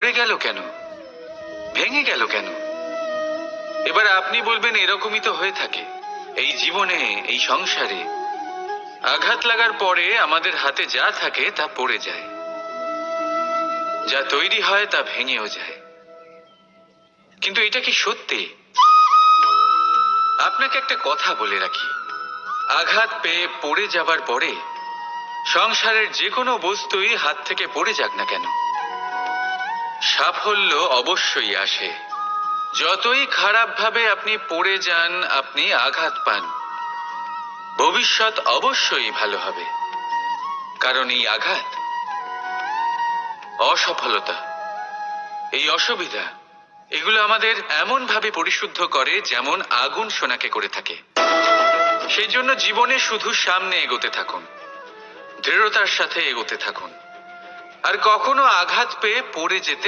পড়ে গেল কেন, ভেঙে গেল কেন? এবার আপনি বলবেন এরকমই তো হয়ে থাকে এই জীবনে, এই সংসারে। আঘাত লাগার পরে আমাদের হাতে যা থাকে তা পড়ে যায়, যা তৈরি হয় তা ভেঙেও যায়। কিন্তু এটা কি সত্যি? আপনাকে একটা কথা বলে রাখি, আঘাত পেয়ে পড়ে যাবার পরে সংসারের যে কোনো বস্তুই হাত থেকে পড়ে যাক না কেন, সাফল্য অবশ্যই আসে। যতই খারাপ ভাবে আপনি পড়ে যান, আপনি আঘাত পান, ভবিষ্যৎ অবশ্যই ভালো হবে। কারণ এই আঘাত, অসফলতা, এই অসুবিধা, এগুলো আমাদের এমন ভাবে পরিশুদ্ধ করে যেমন আগুন সোনাকে করে থাকে। সেই জন্য জীবনে শুধু সামনে এগোতে থাকুন, দৃঢ়তার সাথে এগোতে থাকুন, আর কখনো আঘাত পেয়ে পড়ে যেতে